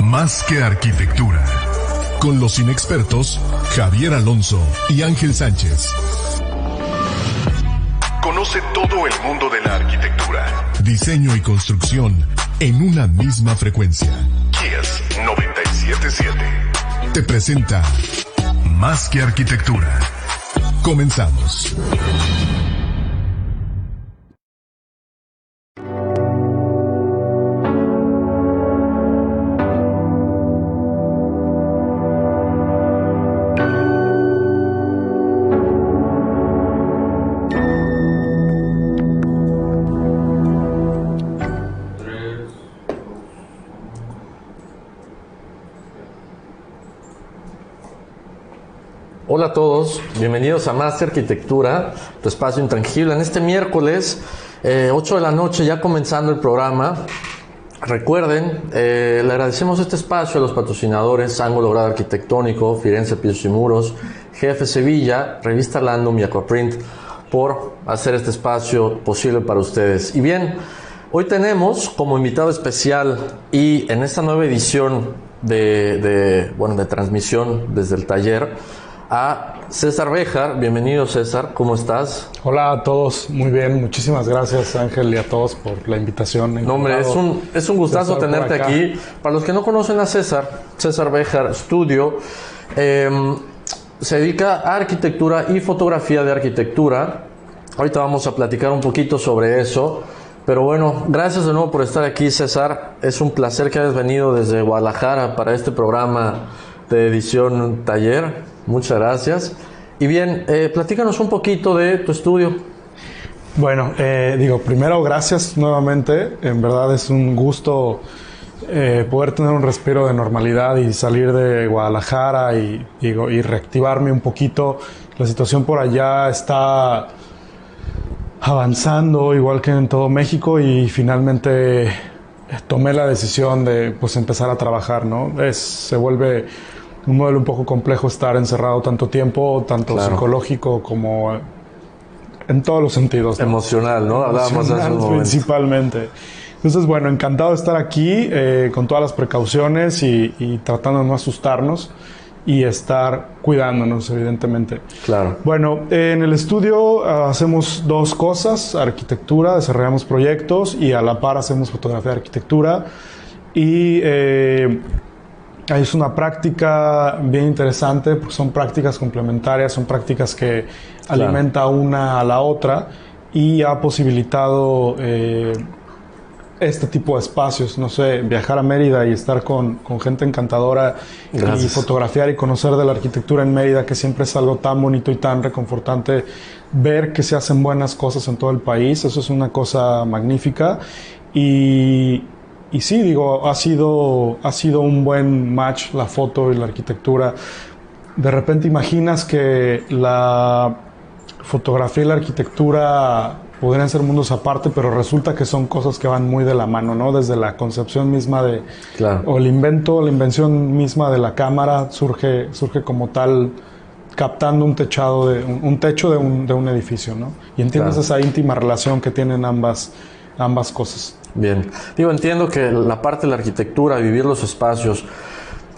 Más que arquitectura. Con los inexpertos Javier Alonso y Ángel Sánchez. Conoce todo el mundo de la arquitectura, diseño y construcción en una misma frecuencia. Kiss 97.7 te presenta Más que arquitectura. Comenzamos. Hola a todos, bienvenidos a Más que Arquitectura, tu espacio intangible. En este miércoles, 8 de la noche, ya comenzando el programa. Recuerden, le agradecemos este espacio a los patrocinadores Ángulo Grado Arquitectónico, Firenze Pisos y Muros, GF Sevilla, Revista Landum y Aquaprint, por hacer este espacio posible para ustedes. Y bien, hoy tenemos como invitado especial y en esta nueva edición de transmisión desde el taller, a César Béjar. Bienvenido, César, ¿cómo estás? Hola a todos, muy bien, muchísimas gracias, Ángel, y a todos por la invitación. No, hombre, es un gustazo tenerte aquí. Para los que no conocen a César Béjar Studio se dedica a arquitectura y fotografía de arquitectura. Ahorita vamos a platicar un poquito sobre eso. Pero bueno, gracias de nuevo por estar aquí, César. Es un placer que hayas venido desde Guadalajara para este programa de edición taller. Muchas gracias. Y bien, platícanos un poquito de tu estudio. Bueno, primero gracias nuevamente. En verdad es un gusto poder tener un respiro de normalidad y salir de Guadalajara y reactivarme un poquito. La situación por allá está avanzando igual que en todo México y finalmente tomé la decisión de empezar a trabajar, ¿no? Se vuelve un modelo un poco complejo estar encerrado tanto tiempo, tanto claro, psicológico como en todos los sentidos, ¿no? Emocional, ¿no? Hablábamos hace un momento. Principalmente. Entonces, bueno, encantado de estar aquí con todas las precauciones y tratando de no asustarnos y estar cuidándonos, evidentemente. Claro. Bueno, en el estudio hacemos dos cosas: arquitectura, desarrollamos proyectos y a la par hacemos fotografía de arquitectura. Y es una práctica bien interesante, porque son prácticas complementarias, son prácticas que claro, alimenta una a la otra y ha posibilitado este tipo de espacios. No sé, viajar a Mérida y estar con gente encantadora. Gracias. Y fotografiar y conocer de la arquitectura en Mérida, que siempre es algo tan bonito y tan reconfortante. Ver que se hacen buenas cosas en todo el país, eso es una cosa magnífica. Y sí, ha sido un buen match la foto y la arquitectura. De repente imaginas que la fotografía y la arquitectura podrían ser mundos aparte, pero resulta que son cosas que van muy de la mano, ¿no? Desde la concepción misma claro, o la invención misma de la cámara surge como tal, captando un techo de un edificio, ¿no? Y entiendes claro, esa íntima relación que tienen ambas cosas. Bien. Entiendo que la parte de la arquitectura, vivir los espacios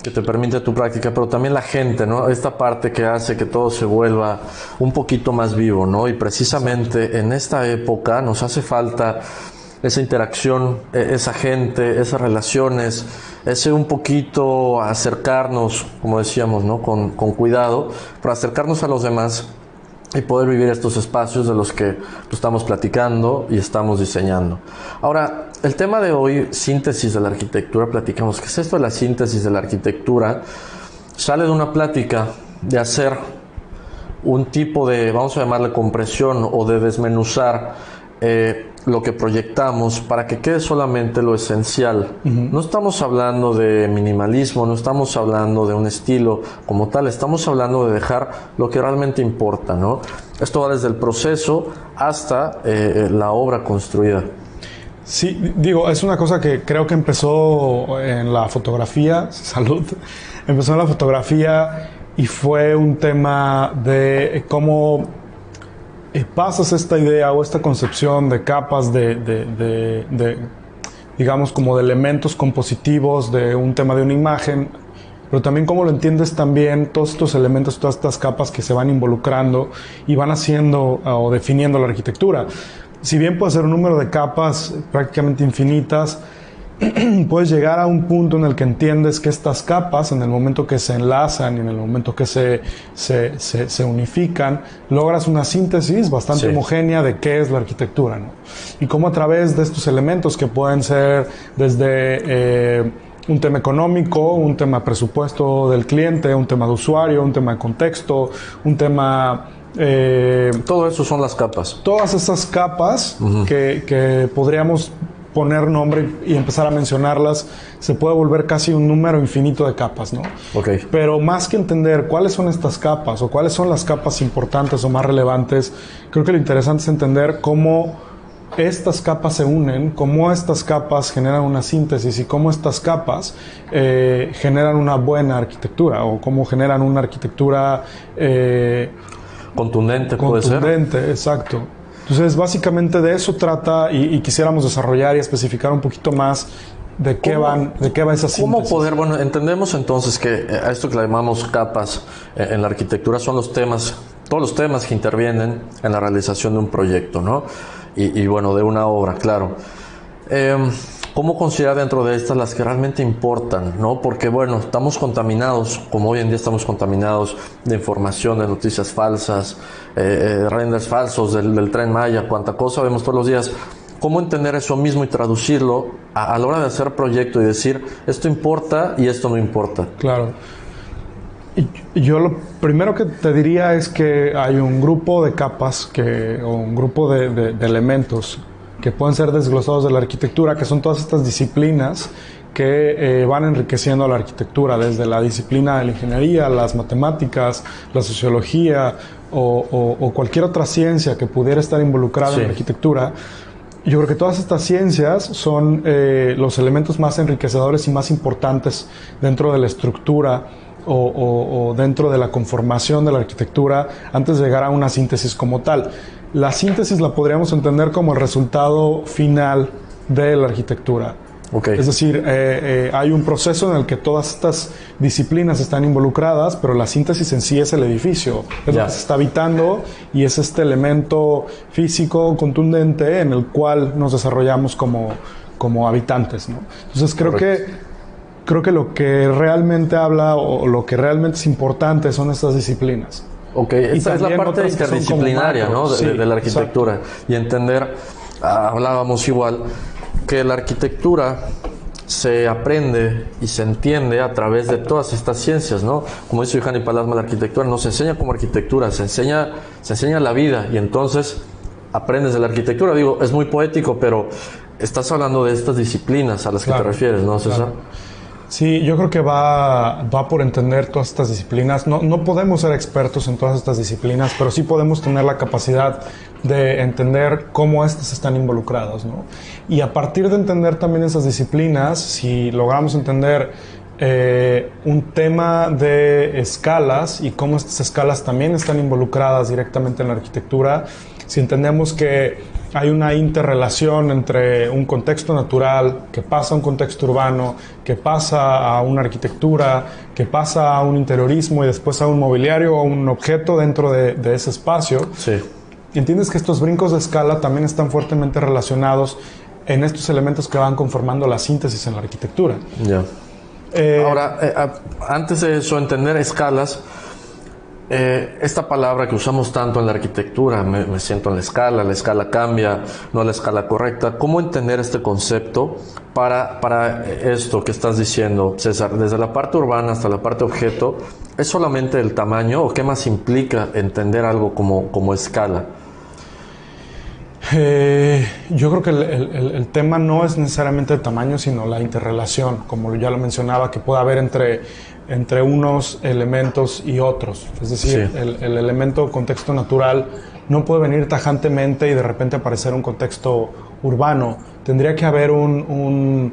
que te permite tu práctica, pero también la gente, ¿no? Esta parte que hace que todo se vuelva un poquito más vivo, ¿no? Y precisamente en esta época nos hace falta esa interacción, esa gente, esas relaciones, ese un poquito acercarnos, como decíamos, ¿no? Con cuidado, para acercarnos a los demás y poder vivir estos espacios de los que estamos platicando y estamos diseñando. Ahora, el tema de hoy, síntesis de la arquitectura, platicamos. ¿Qué es esto de la síntesis de la arquitectura? Sale de una plática de hacer un tipo de, vamos a llamarle compresión o de desmenuzar lo que proyectamos para que quede solamente lo esencial. No estamos hablando de minimalismo, no estamos hablando de un estilo como tal, estamos hablando de dejar lo que realmente importa, ¿no? Esto va desde el proceso hasta la obra construida. Sí, es una cosa que creo que empezó en la fotografía, empezó en la fotografía y fue un tema de cómo pasas esta idea o esta concepción de capas de digamos, como de elementos compositivos de un tema de una imagen, pero también cómo lo entiendes también todos estos elementos, todas estas capas que se van involucrando y van haciendo o definiendo la arquitectura. Si bien puede ser un número de capas prácticamente infinitas, puedes llegar a un punto en el que entiendes que estas capas, en el momento que se enlazan y en el momento que se unifican, logras una síntesis bastante homogénea de qué es la arquitectura, ¿no? Y cómo a través de estos elementos que pueden ser desde un tema económico, un tema presupuesto del cliente, un tema de usuario, un tema de contexto, un tema... todo eso son las capas. Todas esas capas que podríamos poner nombre y empezar a mencionarlas, se puede volver casi un número infinito de capas, ¿no? Okay. Pero más que entender cuáles son estas capas o cuáles son las capas importantes o más relevantes, creo que lo interesante es entender cómo estas capas se unen, cómo estas capas generan una síntesis y cómo estas capas generan una buena arquitectura o cómo generan una arquitectura contundente, puede ser. Contundente, exacto. Entonces, básicamente de eso trata y quisiéramos desarrollar y especificar un poquito más de qué va esa síntesis. ¿Cómo poder? Bueno, entendemos entonces que a esto que le llamamos capas en la arquitectura son los temas, todos los temas que intervienen en la realización de un proyecto, ¿no? Y bueno, de una obra, claro. ¿Cómo considerar dentro de estas las que realmente importan, ¿no? Porque, bueno, estamos contaminados, como hoy en día estamos contaminados de información, de noticias falsas, renders falsos del Tren Maya, cuánta cosa vemos todos los días. ¿Cómo entender eso mismo y traducirlo a la hora de hacer proyecto y decir, esto importa y esto no importa? Claro. Y yo lo primero que te diría es que hay un grupo de capas o un grupo de elementos que pueden ser desglosados de la arquitectura, que son todas estas disciplinas que van enriqueciendo la arquitectura, desde la disciplina de la ingeniería, las matemáticas, la sociología o cualquier otra ciencia que pudiera estar involucrada en la arquitectura. Yo creo que todas estas ciencias son los elementos más enriquecedores y más importantes dentro de la estructura o dentro de la conformación de la arquitectura antes de llegar a una síntesis como tal. La síntesis la podríamos entender como el resultado final de la arquitectura. Okay. Es decir, hay un proceso en el que todas estas disciplinas están involucradas, pero la síntesis en sí es el edificio, es lo que se está habitando y es este elemento físico contundente en el cual nos desarrollamos como habitantes, ¿no? Entonces creo que lo que realmente habla o lo que realmente es importante son estas disciplinas. Ok, esta es la parte interdisciplinaria, ¿no? de la arquitectura. Exacto. Y entender, hablábamos igual, que la arquitectura se aprende y se entiende a través de todas estas ciencias, ¿no? Como dice Johanny Palasma, la arquitectura no se enseña como arquitectura, se enseña la vida y entonces aprendes de la arquitectura. Digo, es muy poético, pero estás hablando de estas disciplinas a las que te refieres, ¿no, César? Claro. Sí, yo creo que va por entender todas estas disciplinas. No podemos ser expertos en todas estas disciplinas, pero sí podemos tener la capacidad de entender cómo estas están involucradas, ¿no? Y a partir de entender también esas disciplinas, si logramos entender un tema de escalas y cómo estas escalas también están involucradas directamente en la arquitectura, si entendemos que hay una interrelación entre un contexto natural que pasa a un contexto urbano, que pasa a una arquitectura, que pasa a un interiorismo y después a un mobiliario o a un objeto dentro de ese espacio. Sí. Entiendes que estos brincos de escala también están fuertemente relacionados en estos elementos que van conformando la síntesis en la arquitectura. Ya. Ahora, antes de eso, entender escalas. Esta palabra que usamos tanto en la arquitectura, me siento en la escala cambia, no la escala correcta. ¿Cómo entender este concepto para esto que estás diciendo, César? Desde la parte urbana hasta la parte objeto, ¿es solamente el tamaño o qué más implica entender algo como escala? Yo creo que el tema no es necesariamente el tamaño, sino la interrelación, como ya lo mencionaba, que puede haber entre unos elementos y otros. Es decir, sí, el elemento contexto natural no puede venir tajantemente y de repente aparecer un contexto urbano. Tendría que haber un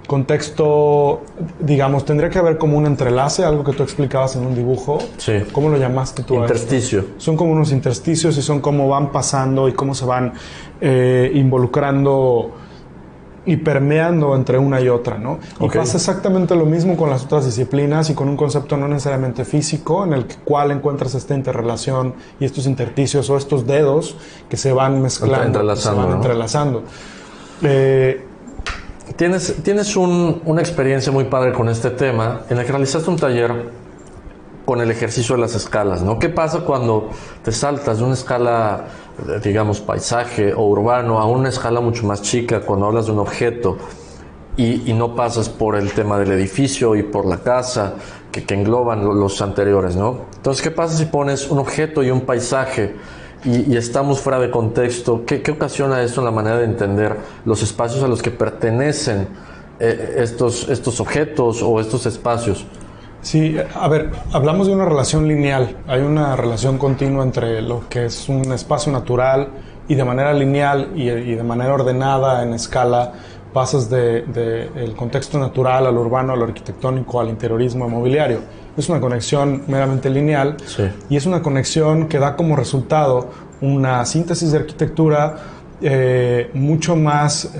contexto, digamos, tendría que haber como un entrelace, algo que tú explicabas en un dibujo. Sí. ¿Cómo lo llamaste tú? Intersticio. Son como unos intersticios y son cómo van pasando y cómo se van involucrando y permeando entre una y otra, ¿no? Y pasa exactamente lo mismo con las otras disciplinas y con un concepto no necesariamente físico, en el cual encuentras esta interrelación y estos intersticios o estos dedos que se van mezclando, entrelazando. Tienes una experiencia muy padre con este tema, en la que realizaste un taller con el ejercicio de las escalas, ¿no? ¿Qué pasa cuando te saltas de una escala, digamos, paisaje o urbano a una escala mucho más chica, cuando hablas de un objeto y no pasas por el tema del edificio y por la casa que engloban los anteriores, ¿no? Entonces, ¿qué pasa si pones un objeto y un paisaje y estamos fuera de contexto? ¿Qué ocasiona esto en la manera de entender los espacios a los que pertenecen estos objetos o estos espacios? Sí, a ver, hablamos de una relación lineal. Hay una relación continua entre lo que es un espacio natural y de manera lineal y de manera ordenada en escala pasas el contexto natural al urbano, al arquitectónico, al interiorismo mobiliario. Es una conexión meramente lineal y es una conexión que da como resultado una síntesis de arquitectura mucho más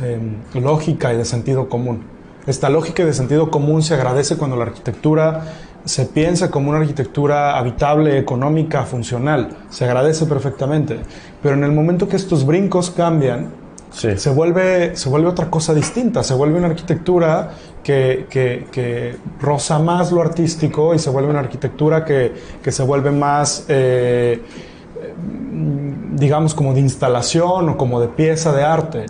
lógica y de sentido común. Esta lógica y de sentido común se agradece cuando la arquitectura se piensa como una arquitectura habitable, económica, funcional. Se agradece perfectamente. Pero en el momento que estos brincos cambian, se vuelve otra cosa distinta. Se vuelve una arquitectura que roza más lo artístico y se vuelve una arquitectura que se vuelve más, digamos, como de instalación o como de pieza de arte.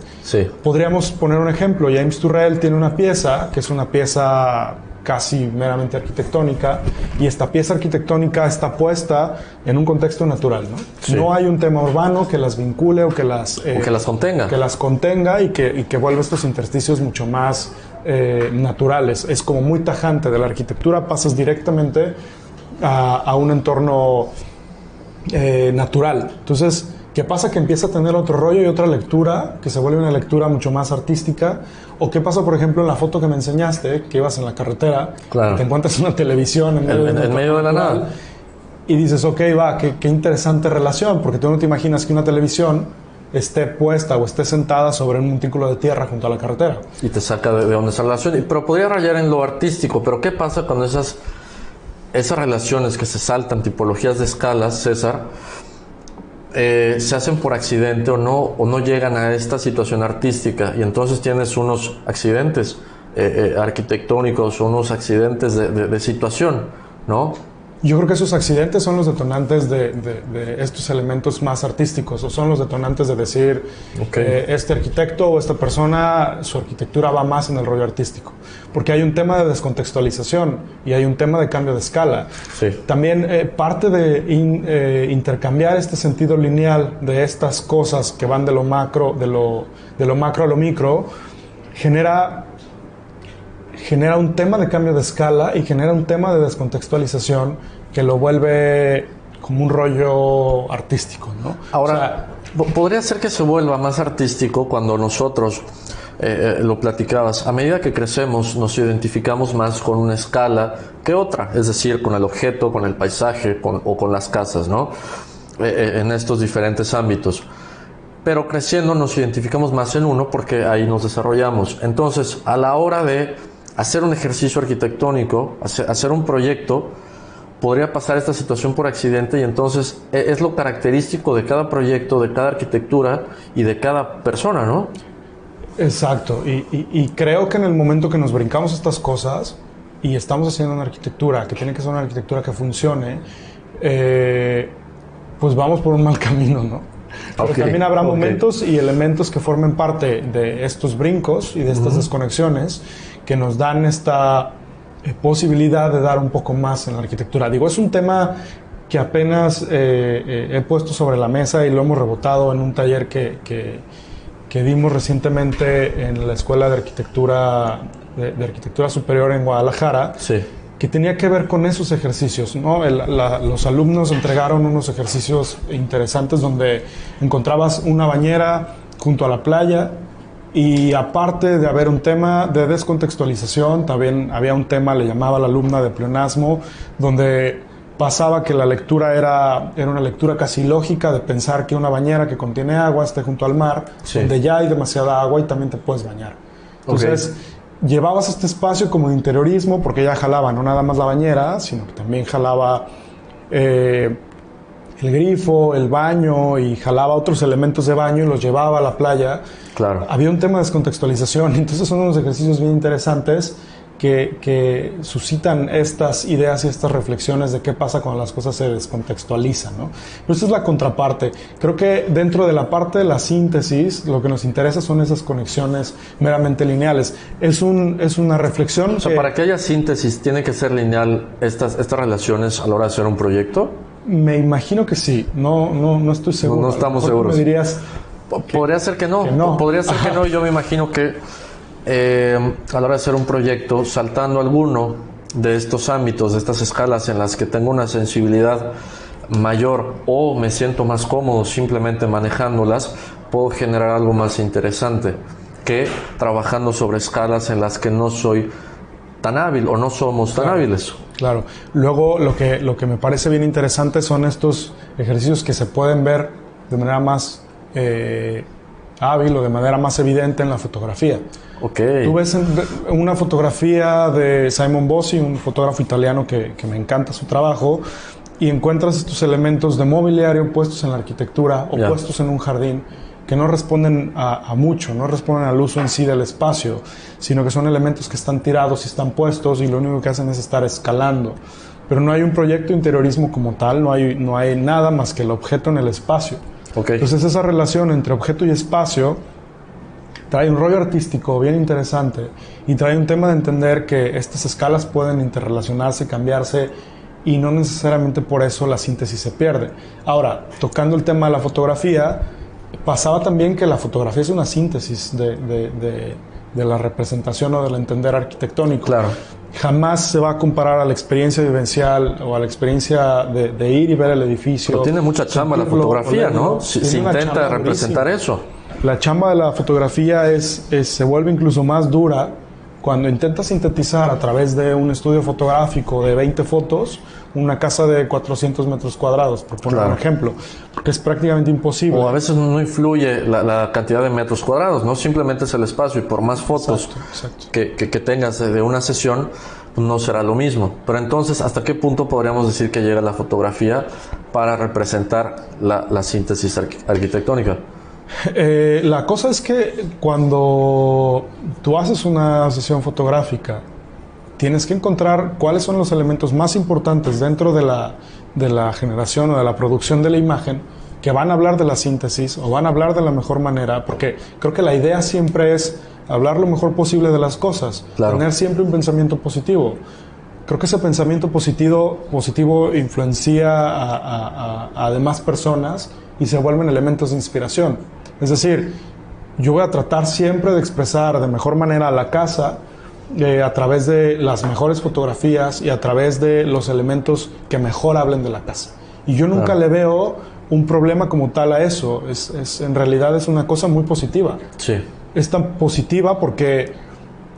Podríamos poner un ejemplo. James Turrell tiene una pieza que es una pieza casi meramente arquitectónica, y esta pieza arquitectónica está puesta en un contexto natural, ¿no? No hay un tema urbano que las vincule o que las contenga. Que las contenga y que vuelva estos intersticios mucho más naturales. Es como muy tajante. De la arquitectura pasas directamente a un entorno natural. Entonces, ¿qué pasa? Que empieza a tener otro rollo y otra lectura, que se vuelve una lectura mucho más artística. ¿O qué pasa, por ejemplo, en la foto que me enseñaste, que ibas en la carretera, te encuentras una televisión en medio de la nada? Y dices, ok, qué interesante relación, porque tú no te imaginas que una televisión esté puesta o esté sentada sobre un montículo de tierra junto a la carretera. Y te saca de donde esa relación. Pero podría rayar en lo artístico, pero ¿qué pasa cuando esas relaciones que se saltan, tipologías de escalas, César, se hacen por accidente o no llegan a esta situación artística, y entonces tienes unos accidentes arquitectónicos o unos accidentes de situación, ¿no? Yo creo que esos accidentes son los detonantes de estos elementos más artísticos, o son los detonantes de decir, este arquitecto o esta persona, su arquitectura va más en el rollo artístico. Porque hay un tema de descontextualización y hay un tema de cambio de escala. También parte de intercambiar este sentido lineal de estas cosas que van de lo macro a lo micro, genera un tema de cambio de escala y genera un tema de descontextualización que lo vuelve como un rollo artístico, ¿no? Ahora, podría ser que se vuelva más artístico cuando nosotros, lo platicabas, a medida que crecemos nos identificamos más con una escala que otra, es decir, con el objeto, con el paisaje o con las casas, ¿no? En estos diferentes ámbitos. Pero creciendo nos identificamos más en uno porque ahí nos desarrollamos. Entonces, a la hora de hacer un ejercicio arquitectónico, hacer un proyecto, podría pasar esta situación por accidente, y entonces es lo característico de cada proyecto, de cada arquitectura y de cada persona, ¿no? Exacto, y creo que en el momento que nos brincamos estas cosas y estamos haciendo una arquitectura que tiene que ser una arquitectura que funcione, pues vamos por un mal camino, ¿no? Porque también habrá momentos y elementos que formen parte de estos brincos y de estas desconexiones que nos dan esta posibilidad de dar un poco más en la arquitectura. Digo, es un tema que apenas he puesto sobre la mesa y lo hemos rebotado en un taller que dimos recientemente en la Escuela de Arquitectura Superior en Guadalajara, que tenía que ver con esos ejercicios, ¿no? Los alumnos entregaron unos ejercicios interesantes donde encontrabas una bañera junto a la playa, y aparte de haber un tema de descontextualización, también había un tema, le llamaba la alumna, de pleonasmo, donde pasaba que la lectura era una lectura casi lógica de pensar que una bañera que contiene agua esté junto al mar, donde ya hay demasiada agua y también te puedes bañar. Entonces, llevabas este espacio como de interiorismo, porque ya jalaba no nada más la bañera, sino que también jalaba el grifo, el baño, y jalaba otros elementos de baño y los llevaba a la playa. Claro. Había un tema de descontextualización, entonces son unos ejercicios bien interesantes que suscitan estas ideas y estas reflexiones de qué pasa cuando las cosas se descontextualizan, ¿no? Pero esta es la contraparte. Creo que dentro de la parte de la síntesis, lo que nos interesa son esas conexiones meramente lineales. Es una reflexión. O sea, para que haya síntesis, ¿tiene que ser lineal estas relaciones a la hora de hacer un proyecto? Me imagino que sí. No estoy seguro. No estamos seguros. Me dirías... Podría ser que no. Podría ser que no. Yo me imagino que a la hora de hacer un proyecto, saltando alguno de estos ámbitos, de estas escalas en las que tengo una sensibilidad mayor o me siento más cómodo simplemente manejándolas, puedo generar algo más interesante que trabajando sobre escalas en las que no soy tan hábil o no somos tan hábiles. Claro. Luego, lo que me parece bien interesante son estos ejercicios que se pueden ver de manera más hábil o de manera más evidente en la fotografía. Tú ves una fotografía de Simon Bossi, un fotógrafo italiano que me encanta su trabajo, y encuentras estos elementos de mobiliario puestos en la arquitectura o puestos en un jardín que no responden a mucho, no responden al uso en sí del espacio, sino que son elementos que están tirados y están puestos y lo único que hacen es estar escalando. Pero no hay un proyecto de interiorismo como tal, no hay nada más que el objeto en el espacio. Entonces esa relación entre objeto y espacio trae un rollo artístico bien interesante y trae un tema de entender que estas escalas pueden interrelacionarse, cambiarse, y no necesariamente por eso la síntesis se pierde. Ahora, tocando el tema de la fotografía, pasaba también que la fotografía es una síntesis de la representación o del entender arquitectónico. Claro. Jamás se va a comparar a la experiencia vivencial o a la experiencia de ir y ver el edificio. Pero tiene mucha chamba la fotografía, ¿no? Se intenta representar eso. La chamba de la fotografía se vuelve incluso más dura cuando intentas sintetizar a través de un estudio fotográfico de 20 fotos una casa de 400 metros cuadrados, por poner un ejemplo, porque es prácticamente imposible. O a veces no influye la cantidad de metros cuadrados, ¿no? Simplemente es el espacio, y por más fotos que tengas de una sesión, no será lo mismo. Pero entonces, ¿hasta qué punto podríamos decir que llega la fotografía para representar la síntesis arquitectónica? La cosa es que cuando tú haces una sesión fotográfica, tienes que encontrar cuáles son los elementos más importantes dentro de la generación o de la producción de la imagen que van a hablar de la síntesis o van a hablar de la mejor manera, porque creo que la idea siempre es hablar lo mejor posible de las cosas, tener siempre un pensamiento positivo. Creo que ese pensamiento positivo influencia a demás personas y se vuelven elementos de inspiración. Es decir, yo voy a tratar siempre de expresar de mejor manera la casa a través de las mejores fotografías y a través de los elementos que mejor hablen de la casa. Y yo nunca le veo un problema como tal a eso. En realidad es una cosa muy positiva. Sí. Es tan positiva porque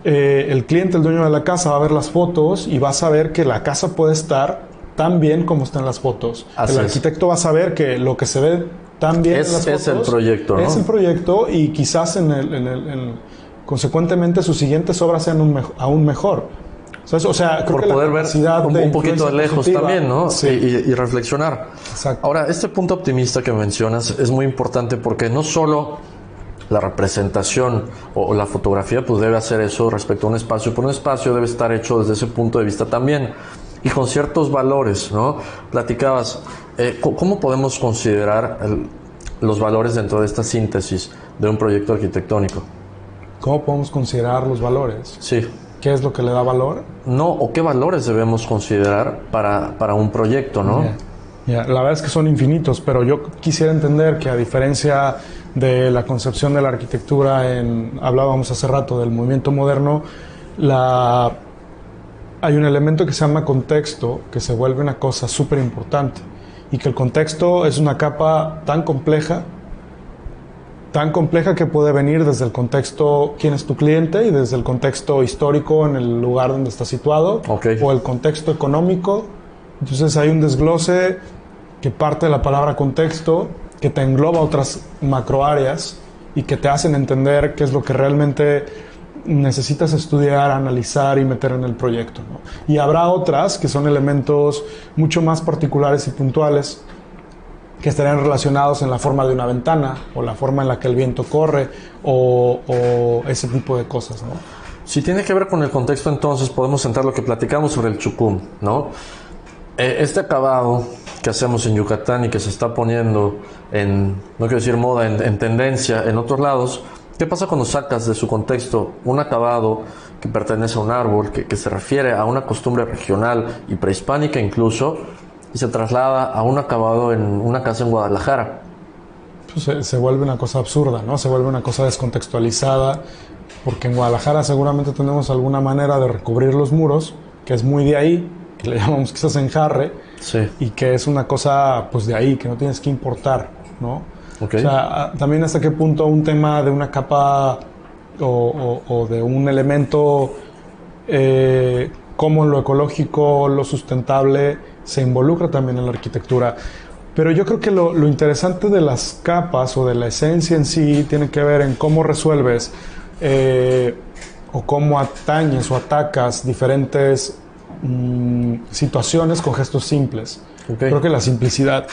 el cliente, el dueño de la casa, va a ver las fotos y va a saber que la casa puede estar tan bien como está en las fotos. El arquitecto va a saber que lo que se ve tan bien en las fotos es el proyecto, ¿no? Es el proyecto, y quizás consecuentemente sus siguientes obras sean aún mejor. O sea, creo por que poder ver un poquito de lejos positiva, también, ¿no? Sí. Y reflexionar. Exacto. Ahora, este punto optimista que mencionas es muy importante, porque no solo la representación o la fotografía pues debe hacer eso respecto a un espacio, pero un espacio debe estar hecho desde ese punto de vista también, y con ciertos valores, ¿no? Platicabas, ¿cómo podemos considerar los valores dentro de esta síntesis de un proyecto arquitectónico? ¿Cómo podemos considerar los valores? Sí. ¿Qué es lo que le da valor? No, o qué valores debemos considerar para un proyecto, ¿no? La verdad es que son infinitos, pero yo quisiera entender que, a diferencia de la concepción de la arquitectura, hablábamos hace rato del movimiento moderno, hay un elemento que se llama contexto, que se vuelve una cosa súper importante, y que el contexto es una capa tan compleja que puede venir desde el contexto quién es tu cliente, y desde el contexto histórico en el lugar donde está situado, o el contexto económico. Entonces hay un desglose que parte de la palabra contexto, que te engloba otras macroáreas y que te hacen entender qué es lo que realmente necesitas estudiar, analizar y meter en el proyecto, ¿no? Y habrá otras que son elementos mucho más particulares y puntuales, que estarían relacionados en la forma de una ventana o la forma en la que el viento corre o ese tipo de cosas, ¿no? Si tiene que ver con el contexto, entonces podemos centrar lo que platicamos sobre el chucum, ¿no? Este acabado que hacemos en Yucatán y que se está poniendo en, no quiero decir moda, en tendencia en otros lados, ¿qué pasa cuando sacas de su contexto un acabado que pertenece a un árbol, que se refiere a una costumbre regional y prehispánica incluso, y se traslada a un acabado en una casa en Guadalajara? Pues se vuelve una cosa absurda, ¿no? Se vuelve una cosa descontextualizada, porque en Guadalajara seguramente tenemos alguna manera de recubrir los muros, que es muy de ahí, que le llamamos quizás enjarre, sí, y que es una cosa pues de ahí, que no tienes que importar, ¿no? Okay. O sea, también hasta qué punto un tema de una capa o de un elemento como lo ecológico, lo sustentable, se involucra también en la arquitectura. Pero yo creo que lo interesante de las capas o de la esencia en sí tiene que ver en cómo resuelves o cómo atañes o atacas diferentes situaciones con gestos simples. Okay. Creo que la simplicidad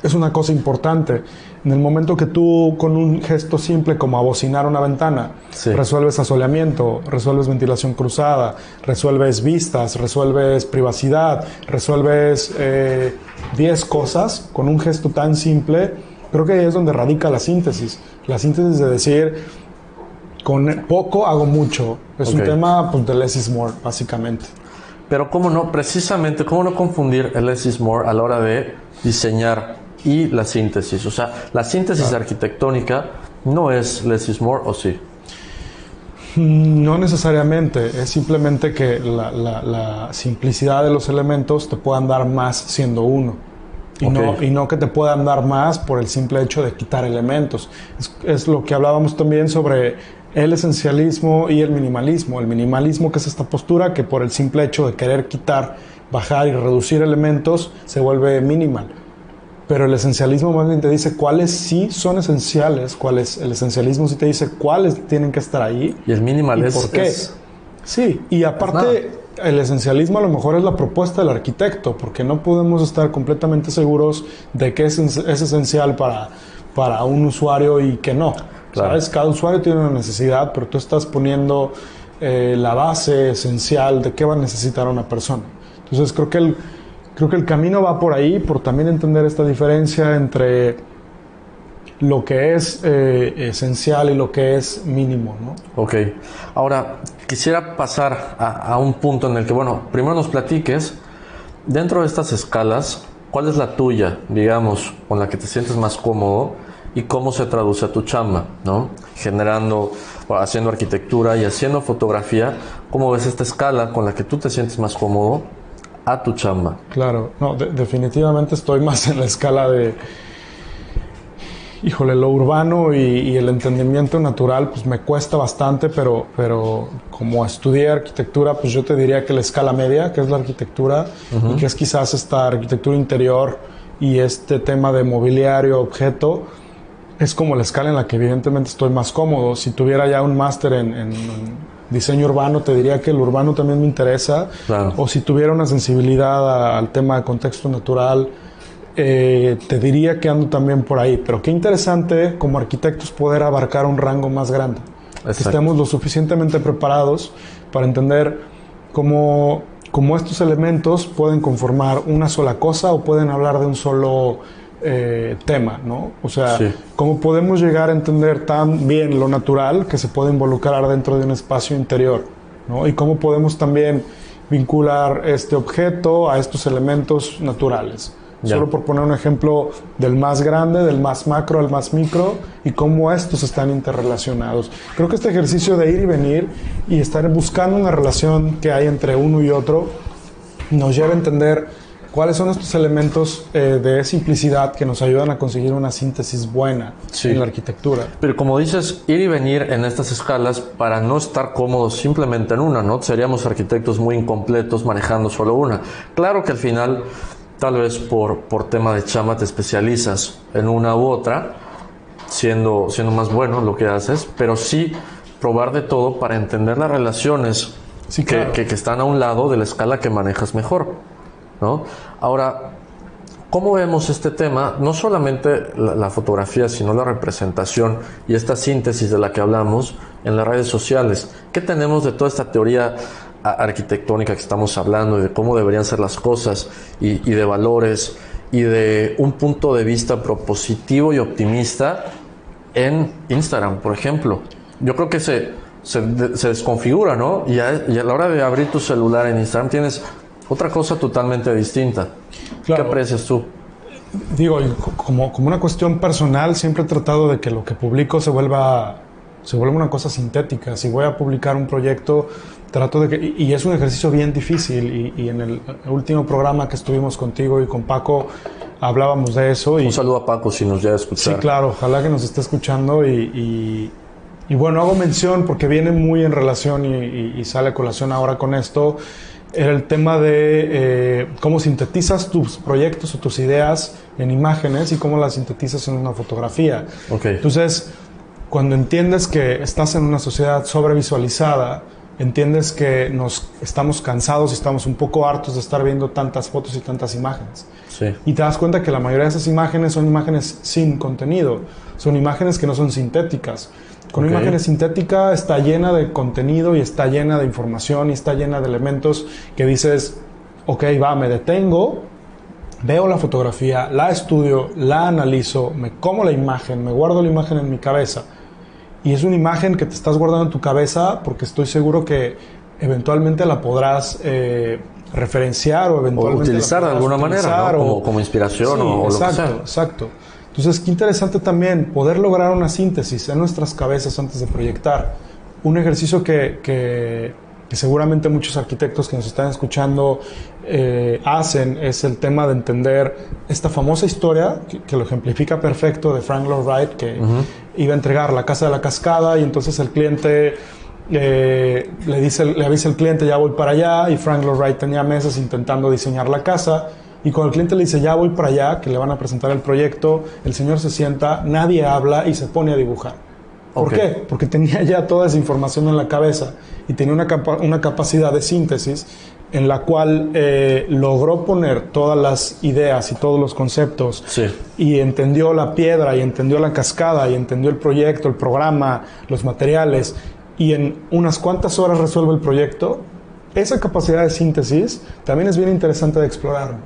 es una cosa importante. En el momento que tú con un gesto simple como abocinar una ventana, sí, resuelves asoleamiento, resuelves ventilación cruzada, resuelves vistas, resuelves privacidad, resuelves 10 cosas con un gesto tan simple, creo que ahí es donde radica la síntesis. La síntesis de decir, con poco hago mucho. Es un tema pues, de less is more, básicamente. Pero cómo no, precisamente, cómo no confundir el less is more a la hora de diseñar y la síntesis. O sea, la síntesis arquitectónica no es less is more, ¿o sí? No necesariamente, es simplemente que la simplicidad de los elementos te puedan dar más siendo uno. Y no que te puedan dar más por el simple hecho de quitar elementos. Es lo que hablábamos también sobre el esencialismo y el minimalismo. El minimalismo, que es esta postura que por el simple hecho de querer quitar, bajar y reducir elementos se vuelve minimal. Pero el esencialismo más bien te dice cuáles sí son esenciales, el esencialismo sí te dice cuáles tienen que estar ahí. Y el minimal ¿y por qué? Sí, y aparte el esencialismo a lo mejor es la propuesta del arquitecto, porque no podemos estar completamente seguros de qué es esencial para un usuario y que no. Claro. ¿Sabes? Cada usuario tiene una necesidad, pero tú estás poniendo la base esencial de qué va a necesitar una persona. Entonces creo que el camino va por ahí, por también entender esta diferencia entre lo que es esencial y lo que es mínimo, ¿no? Ok. Ahora, quisiera pasar a un punto en el que, bueno, primero nos platiques, dentro de estas escalas, ¿cuál es la tuya, digamos, con la que te sientes más cómodo y cómo se traduce a tu chamba, ¿no? Generando, haciendo arquitectura y haciendo fotografía, ¿cómo ves esta escala con la que tú te sientes más cómodo a tu chamba? Claro, no, definitivamente estoy más en la escala de, híjole, lo urbano y el entendimiento natural, pues me cuesta bastante, pero como estudié arquitectura, pues yo te diría que la escala media, que es la arquitectura, y que es quizás esta arquitectura interior y este tema de mobiliario, objeto, es como la escala en la que evidentemente estoy más cómodo. Si tuviera ya un máster en diseño urbano, te diría que el urbano también me interesa. Claro. O si tuviera una sensibilidad al tema de contexto natural, te diría que ando también por ahí. Pero qué interesante como arquitectos poder abarcar un rango más grande. Que estemos lo suficientemente preparados para entender cómo estos elementos pueden conformar una sola cosa o pueden hablar de un solo tema, ¿no? O sea, cómo podemos llegar a entender tan bien lo natural que se puede involucrar dentro de un espacio interior, ¿no? Y cómo podemos también vincular este objeto a estos elementos naturales. Solo por poner un ejemplo del más grande, del más macro al más micro, y cómo estos están interrelacionados. Creo que este ejercicio de ir y venir y estar buscando una relación que hay entre uno y otro nos lleva a entender cuáles son estos elementos de simplicidad que nos ayudan a conseguir una síntesis buena en la arquitectura. Pero como dices, ir y venir en estas escalas para no estar cómodos simplemente en una, ¿no? Seríamos arquitectos muy incompletos manejando solo una. Claro que al final, tal vez por tema de chamba, te especializas en una u otra, siendo más bueno lo que haces, pero sí probar de todo para entender las relaciones Sí, claro. que están a un lado de la escala que manejas mejor, ¿no? Ahora, ¿cómo vemos este tema? No solamente la fotografía, sino la representación y esta síntesis de la que hablamos en las redes sociales. ¿Qué tenemos de toda esta teoría arquitectónica que estamos hablando y de cómo deberían ser las cosas y de valores y de un punto de vista propositivo y optimista en Instagram, por ejemplo? Yo creo que se desconfigura, ¿no? Y a la hora de abrir tu celular en Instagram tienes otra cosa totalmente distinta. Claro. ¿Qué aprecias tú? Digo, como una cuestión personal, siempre he tratado de que lo que publico se vuelva una cosa sintética. Si voy a publicar un proyecto, trato de que... Y es un ejercicio bien difícil. Y en el último programa que estuvimos contigo y con Paco, hablábamos de eso. Un saludo a Paco si nos llega a escuchar. Sí, claro. Ojalá que nos esté escuchando. Y bueno, hago mención porque viene muy en relación y sale a colación ahora con esto. Era el tema de cómo sintetizas tus proyectos o tus ideas en imágenes y cómo las sintetizas en una fotografía. Okay. Entonces, cuando entiendes que estás en una sociedad sobrevisualizada, entiendes que estamos cansados y estamos un poco hartos de estar viendo tantas fotos y tantas imágenes. Sí. Y te das cuenta que la mayoría de esas imágenes son imágenes sin contenido, son imágenes que no son sintéticas. Con una imagen sintética está llena de contenido y está llena de información y está llena de elementos que dices, ok, me detengo, veo la fotografía, la estudio, la analizo, me como la imagen, me guardo la imagen en mi cabeza. Y es una imagen que te estás guardando en tu cabeza porque estoy seguro que eventualmente la podrás referenciar o eventualmente utilizar de alguna manera, ¿no? como inspiración, sí, o exacto, lo que sea. Exacto. Entonces, qué interesante también poder lograr una síntesis en nuestras cabezas antes de proyectar. Un ejercicio que seguramente muchos arquitectos que nos están escuchando hacen es el tema de entender esta famosa historia que lo ejemplifica perfecto de Frank Lloyd Wright, que iba a entregar la casa de la cascada y entonces el cliente le avisa al cliente, ya voy para allá, y Frank Lloyd Wright tenía meses intentando diseñar la casa. Y cuando el cliente le dice, ya voy para allá, que le van a presentar el proyecto, el señor se sienta, nadie habla y se pone a dibujar. ¿Por qué? Porque tenía ya toda esa información en la cabeza y tenía una capacidad de síntesis en la cual logró poner todas las ideas y todos los conceptos. Sí. Y entendió la piedra, y entendió la cascada, y entendió el proyecto, el programa, los materiales, y en unas cuantas horas resuelve el proyecto. Esa capacidad de síntesis también es bien interesante de explorar.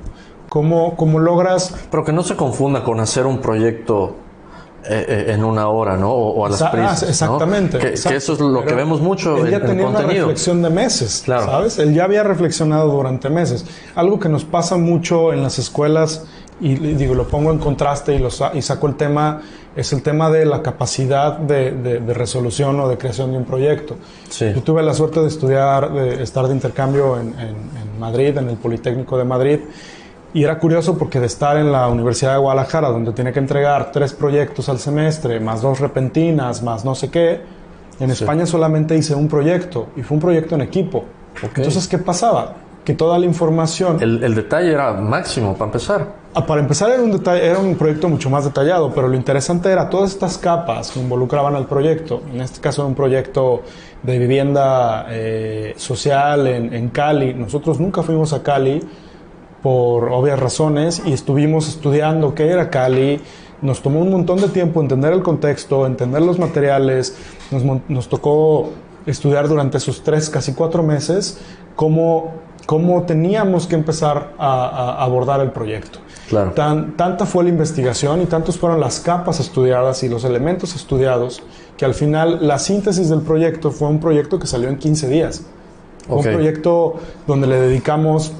¿Cómo logras...? Pero que no se confunda con hacer un proyecto en una hora, ¿no? O a las prisas, exactamente. ¿no? Que eso es lo que vemos mucho en el contenido. Él ya tenía una reflexión de meses, claro. ¿Sabes? Él ya había reflexionado durante meses. Algo que nos pasa mucho en las escuelas, y digo, lo pongo en contraste y saco el tema, es el tema de la capacidad de resolución o de creación de un proyecto. Sí. Yo tuve la suerte de estar de intercambio en Madrid, en el Politécnico de Madrid. Y era curioso porque de estar en la Universidad de Guadalajara, donde tenía que entregar 3 proyectos al semestre, más 2 repentinas, más no sé qué, en España solamente hice un proyecto, y fue un proyecto en equipo. Entonces, ¿qué pasaba? Que toda la información... El detalle era máximo, para empezar. Para empezar era un proyecto mucho más detallado, pero lo interesante era todas estas capas que involucraban al proyecto. En este caso era un proyecto de vivienda social en Cali. Nosotros nunca fuimos a Cali, por obvias razones, y estuvimos estudiando qué era Cali. Nos tomó un montón de tiempo entender el contexto, entender los materiales. Nos tocó estudiar durante esos 3, casi 4 meses cómo teníamos que empezar a abordar el proyecto. Claro. Tanta fue la investigación y tantos fueron las capas estudiadas y los elementos estudiados, que al final la síntesis del proyecto fue un proyecto que salió en 15 días. Fue un proyecto donde le dedicamos...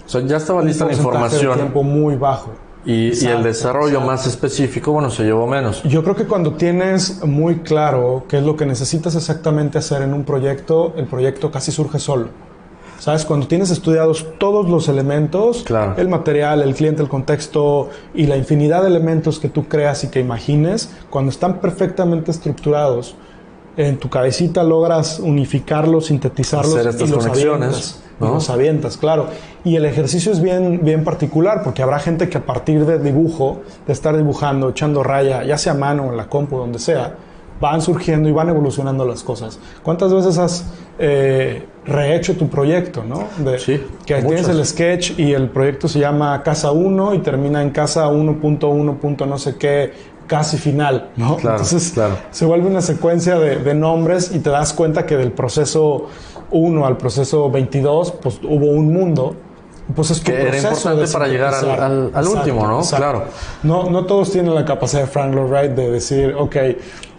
O sea, ya estaba lista la información. Un tiempo muy bajo. Y el desarrollo más específico, bueno, se llevó menos. Yo creo que cuando tienes muy claro qué es lo que necesitas exactamente hacer en un proyecto, el proyecto casi surge solo. ¿Sabes? Cuando tienes estudiados todos los elementos, claro, el material, el cliente, el contexto y la infinidad de elementos que tú creas y que imagines, cuando están perfectamente estructurados, en tu cabecita logras unificarlos, sintetizarlos, hacer estas conexiones, ¿no? Y los avientas, claro. Y el ejercicio es bien particular, porque habrá gente que a partir de dibujo, de estar dibujando, echando raya, ya sea a mano o en la compu, donde sea, van surgiendo y van evolucionando las cosas. ¿Cuántas veces has rehecho tu proyecto, ¿no? Sí, que muchas. tienes el sketch y el proyecto se llama Casa 1 y termina en Casa 1.1. No sé qué, casi final, ¿no? Claro, Entonces claro. se vuelve una secuencia de nombres y te das cuenta que del proceso 1 al proceso 22, pues hubo un mundo. Pues es tu que era proceso importante para llegar al Exacto, último, ¿no? exacto. Claro. No todos tienen la capacidad de Frank Lloyd Wright de decir, ok,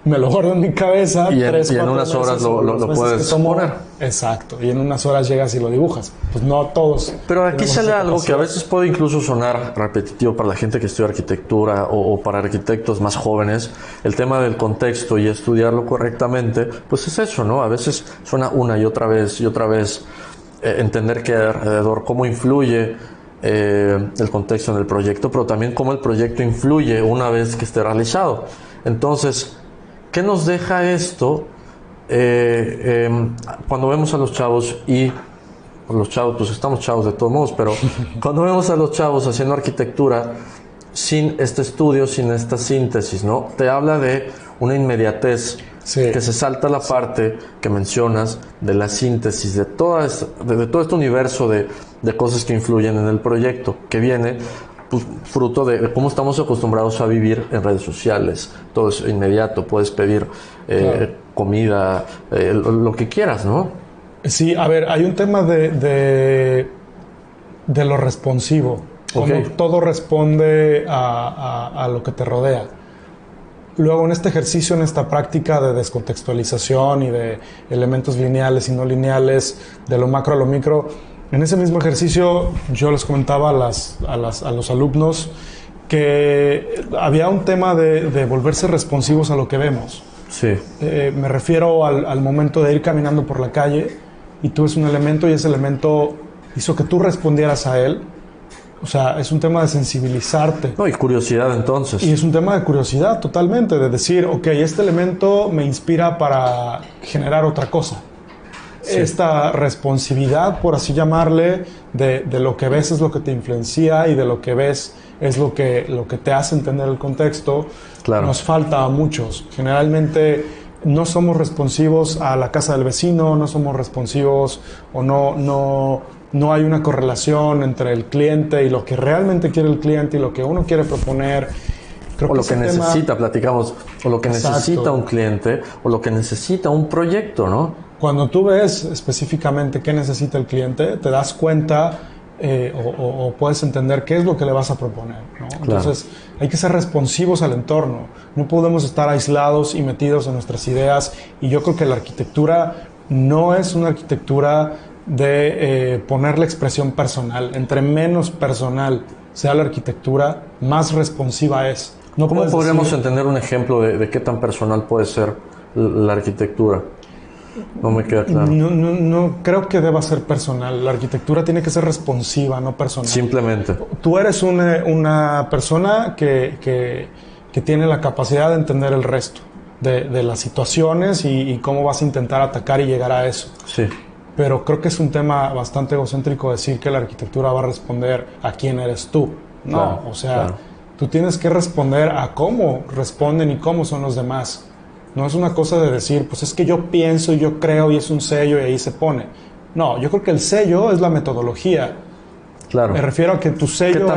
me lo guardo en mi cabeza. Y en unas horas lo puedes poner. Exacto. Y en unas horas llegas y lo dibujas. Pues no todos. Pero aquí tenemos sale esa algo que a capacidad. veces puede incluso sonar repetitivo para la gente que estudia arquitectura o para arquitectos más jóvenes. El tema del contexto y estudiarlo correctamente, pues es eso, ¿no? A veces suena una y otra vez entender que alrededor cómo influye el contexto en el proyecto, pero también cómo el proyecto influye una vez que esté realizado. Entonces, ¿qué nos deja esto cuando vemos a los chavos los chavos, pues estamos chavos de todos modos, pero cuando vemos a los chavos haciendo arquitectura sin este estudio, sin esta síntesis, ¿no? Te habla de una inmediatez. Sí. Que se salta la parte que mencionas de la síntesis de todo este universo de cosas que influyen en el proyecto, que viene pues, fruto de cómo estamos acostumbrados a vivir en redes sociales. Todo es inmediato, puedes pedir Claro. comida, lo que quieras, ¿no? Sí, a ver, hay un tema de lo responsivo. Como Ok. todo responde a lo que te rodea. Luego, en este ejercicio, en esta práctica de descontextualización y de elementos lineales y no lineales, de lo macro a lo micro, en ese mismo ejercicio yo les comentaba a los alumnos que había un tema de volverse responsivos a lo que vemos. Sí. Me refiero al momento de ir caminando por la calle y tú ves un elemento y ese elemento hizo que tú respondieras a él. O sea, es un tema de sensibilizarte. No, y curiosidad entonces. Y es un tema de curiosidad totalmente, de decir, ok, este elemento me inspira para generar otra cosa. Sí. Esta responsividad, por así llamarle, de lo que ves es lo que te influencia y de lo que ves es lo que te hace entender el contexto. Claro. Nos falta a muchos. Generalmente no somos responsivos a la casa del vecino, no somos responsivos o no hay una correlación entre el cliente y lo que realmente quiere el cliente y lo que uno quiere proponer. Creo o lo que necesita, platicamos, o lo que Exacto. necesita un cliente, o lo que necesita un proyecto, ¿no? Cuando tú ves específicamente qué necesita el cliente, te das cuenta o puedes entender qué es lo que le vas a proponer, ¿no? Claro. Entonces, hay que ser responsivos al entorno. No podemos estar aislados y metidos en nuestras ideas. Y yo creo que la arquitectura no es una arquitectura de poner la expresión personal. Entre menos personal sea la arquitectura, más responsiva es. No ¿Cómo podríamos decir, entender un ejemplo de qué tan personal puede ser la arquitectura? No me queda claro. No creo que deba ser personal. La arquitectura tiene que ser responsiva, no personal. Simplemente. Tú eres una persona que tiene la capacidad de entender el resto de las situaciones y cómo vas a intentar atacar y llegar a eso. Sí. Pero creo que es un tema bastante egocéntrico decir que la arquitectura va a responder a quién eres tú. No, Claro, o sea, claro. Tú tienes que responder a cómo responden y cómo son los demás. No es una cosa de decir, pues es que yo pienso y yo creo y es un sello y ahí se pone. No, yo creo que el sello es la metodología. Claro. Me refiero a que tu sello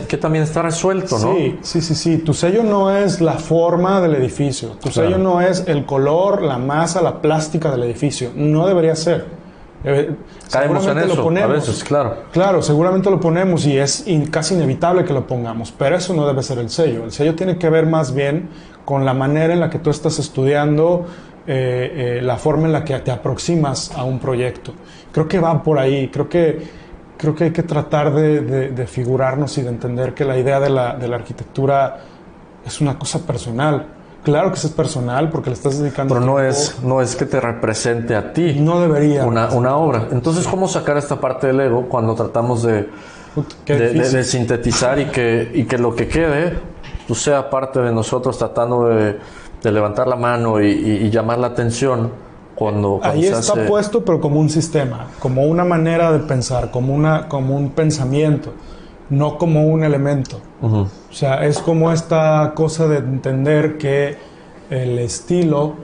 que también está resuelto, ¿no? Sí. Tu sello no es la forma del edificio. Tu Claro. sello no es el color, la masa, la plástica del edificio. No debería ser. Caemos en eso lo ponemos. a veces, claro. Claro, seguramente lo ponemos y es casi inevitable que lo pongamos, pero eso no debe ser el sello. El sello tiene que ver más bien con la manera en la que tú estás estudiando, la forma en la que te aproximas a un proyecto. Creo que va por ahí. Creo que hay que tratar de figurarnos y de entender que la idea de la arquitectura es una cosa personal. Claro que es personal porque le estás dedicando Pero tiempo. no es que te represente a ti. No debería. Una obra. Entonces, ¿cómo sacar esta parte del ego cuando tratamos de sintetizar y que lo que quede pues, sea parte de nosotros tratando de levantar la mano y llamar la atención cuando ahí se está hace... puesto, pero como un sistema, como una manera de pensar, como un pensamiento, no como un elemento. Uh-huh. O sea, es como esta cosa de entender que el estilo,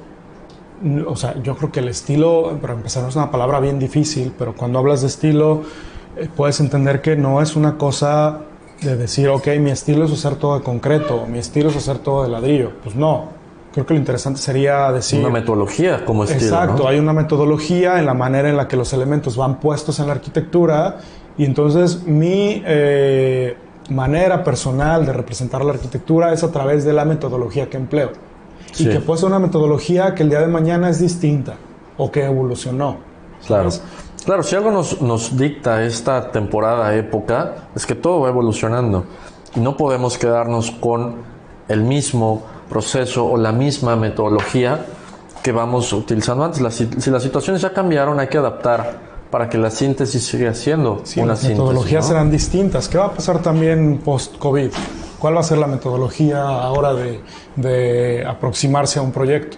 o sea, yo creo que el estilo, para empezar, es una palabra bien difícil, pero cuando hablas de estilo, puedes entender que no es una cosa de decir, ok, mi estilo es hacer todo de concreto, mi estilo es hacer todo de ladrillo. Pues no, creo que lo interesante sería decir... Una metodología como estilo, exacto, ¿no? Hay una metodología en la manera en la que los elementos van puestos en la arquitectura, y entonces mi manera personal de representar la arquitectura es a través de la metodología que empleo. Sí. Y que puede ser una metodología que el día de mañana es distinta o que evolucionó. Claro. ¿Sabes? Claro, si algo nos dicta esta temporada, época, es que todo va evolucionando. Y no podemos quedarnos con el mismo proceso o la misma metodología que vamos utilizando antes. Si las situaciones ya cambiaron, hay que adaptar para que la síntesis siga siendo una síntesis. Las metodologías serán distintas. ¿Qué va a pasar también post-COVID? ¿Cuál va a ser la metodología ahora de aproximarse a un proyecto?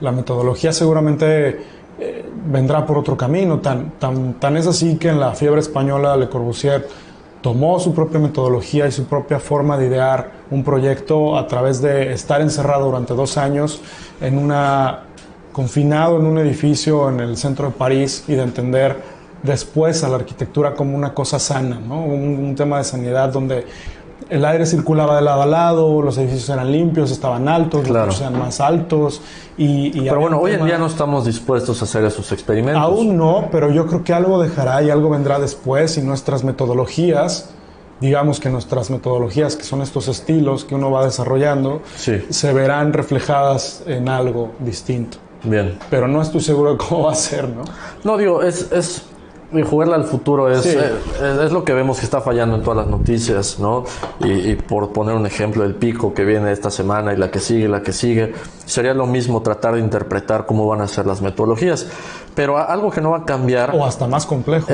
La metodología seguramente vendrá por otro camino. Tan es así que en la fiebre española Le Corbusier tomó su propia metodología y su propia forma de idear un proyecto a través de estar encerrado durante 2 años confinado en un edificio en el centro de París, y de entender después a la arquitectura como una cosa sana, ¿no? Un tema de sanidad donde el aire circulaba de lado a lado, los edificios eran limpios, estaban altos, claro, los edificios eran más altos. Pero bueno, hoy en día no estamos dispuestos a hacer esos experimentos. Aún no, pero yo creo que algo dejará y algo vendrá después, y nuestras metodologías, digamos que nuestras metodologías, que son estos estilos que uno va desarrollando, sí, se verán reflejadas en algo distinto. Bien. Pero no estoy seguro de cómo va a ser, ¿no? No, digo, jugarle al futuro es lo que vemos que está fallando en todas las noticias, ¿no? Y por poner un ejemplo, el pico que viene esta semana y la que sigue, sería lo mismo tratar de interpretar cómo van a ser las metodologías. Pero algo que no va a cambiar... O hasta más complejo.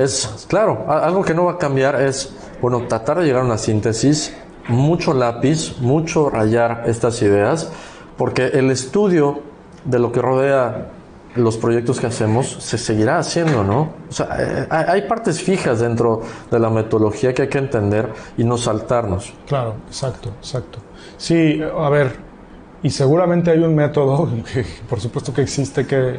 Claro, algo que no va a cambiar es, bueno, tratar de llegar a una síntesis, mucho lápiz, mucho rayar estas ideas, porque el estudio de lo que rodea los proyectos que hacemos se seguirá haciendo, ¿no? O sea, hay partes fijas dentro de la metodología que hay que entender y no saltarnos. Claro, exacto. Sí, a ver, y seguramente hay un método, que por supuesto que existe, que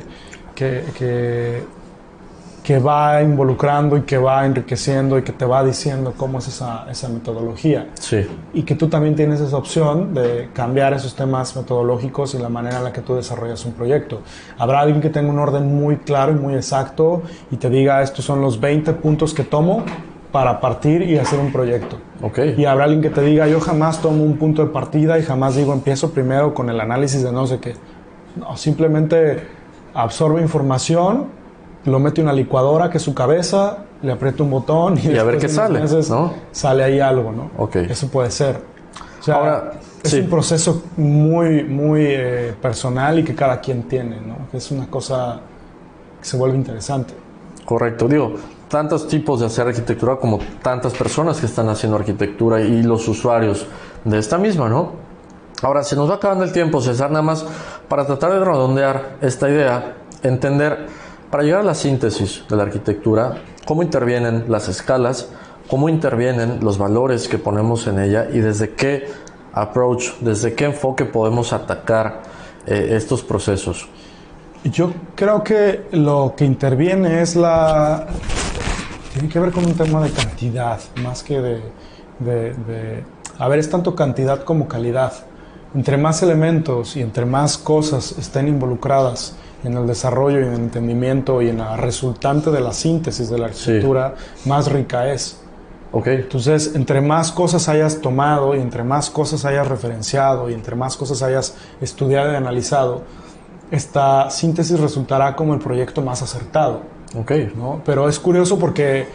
va involucrando y que va enriqueciendo y que te va diciendo cómo es esa metodología. Sí. Y que tú también tienes esa opción de cambiar esos temas metodológicos y la manera en la que tú desarrollas un proyecto. Habrá alguien que tenga un orden muy claro y muy exacto y te diga, estos son los 20 puntos que tomo para partir y hacer un proyecto. Okay. Y habrá alguien que te diga, yo jamás tomo un punto de partida y jamás digo, empiezo primero con el análisis de no sé qué. No, simplemente absorbe información, lo mete en una licuadora que es su cabeza, le aprieta un botón y a ver qué sale, ¿no? Sale ahí algo, ¿no? Okay. Eso puede ser. O sea, ahora, es un proceso muy, muy personal y que cada quien tiene, ¿no? Es una cosa que se vuelve interesante. Correcto. Digo, tantos tipos de hacer arquitectura como tantas personas que están haciendo arquitectura y los usuarios de esta misma, ¿no? Ahora, se nos va acabando el tiempo, César, nada más para tratar de redondear esta idea, entender... Para llegar a la síntesis de la arquitectura, cómo intervienen las escalas, cómo intervienen los valores que ponemos en ella y desde qué approach, desde qué enfoque podemos atacar estos procesos. Yo creo que lo que interviene tiene que ver con un tema de cantidad, más que a ver, es tanto cantidad como calidad. Entre más elementos y entre más cosas estén involucradas en el desarrollo y en el entendimiento y en la resultante de la síntesis de la arquitectura, más rica es. Okay. Entonces, entre más cosas hayas tomado y entre más cosas hayas referenciado y entre más cosas hayas estudiado y analizado, esta síntesis resultará como el proyecto más acertado. Okay. ¿No? Pero es curioso porque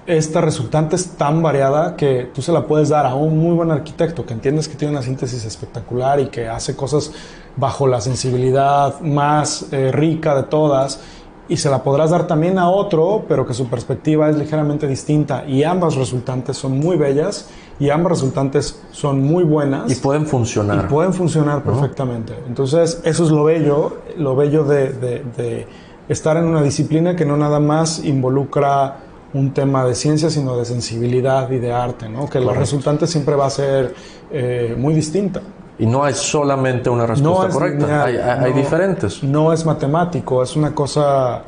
esta resultante es tan variada que tú se la puedes dar a un muy buen arquitecto que entiendes que tiene una síntesis espectacular y que hace cosas bajo la sensibilidad más rica de todas, y se la podrás dar también a otro, pero que su perspectiva es ligeramente distinta, y ambas resultantes son muy bellas y ambas resultantes son muy buenas y pueden funcionar. Y pueden funcionar perfectamente. Entonces, eso es lo bello de estar en una disciplina que no nada más involucra un tema de ciencia, sino de sensibilidad y de arte, ¿no? Que la resultante siempre va a ser muy distinta. Y no hay solamente una respuesta correcta, hay diferentes. No es matemático, es una cosa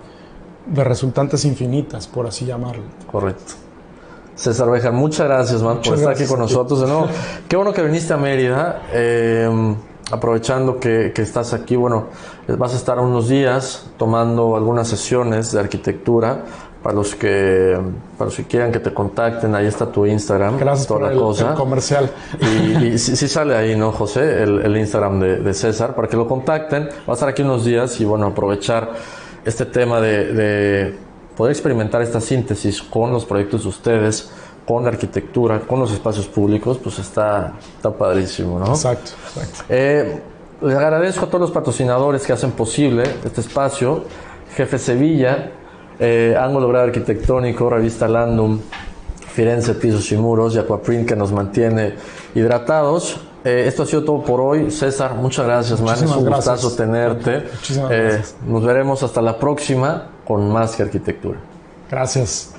de resultantes infinitas, por así llamarlo. Correcto. César Béjar, muchas gracias, man, por estar aquí con nosotros de nuevo. Qué bueno que viniste a Mérida. Aprovechando que estás aquí, bueno, vas a estar unos días tomando algunas sesiones de arquitectura. Para los que quieran que te contacten, ahí está tu Instagram. Gracias toda por la cosa. El comercial. Y sí sale ahí, ¿no, José? El Instagram de César, para que lo contacten. Va a estar aquí unos días y, bueno, aprovechar este tema de poder experimentar esta síntesis con los proyectos de ustedes, con la arquitectura, con los espacios públicos, pues está padrísimo, ¿no? Exacto. Les agradezco a todos los patrocinadores que hacen posible este espacio. Jefe Sevilla, Ángulo Grado Arquitectónico, Revista Landum, Firenze Pisos y Muros y Aquaprint, que nos mantiene hidratados. Esto ha sido todo por hoy. César, muchas gracias, man. Es un gustazo tenerte. Muchísimas gracias. Nos veremos hasta la próxima con Más que Arquitectura. Gracias.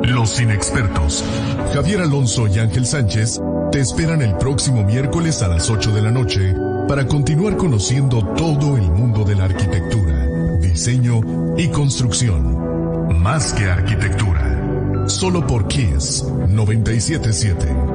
Los inexpertos, Javier Alonso y Ángel Sánchez, te esperan el próximo miércoles a las 8 de la noche para continuar conociendo todo el mundo de la arquitectura, diseño y construcción. Más que Arquitectura. Solo por Kiss 97.7.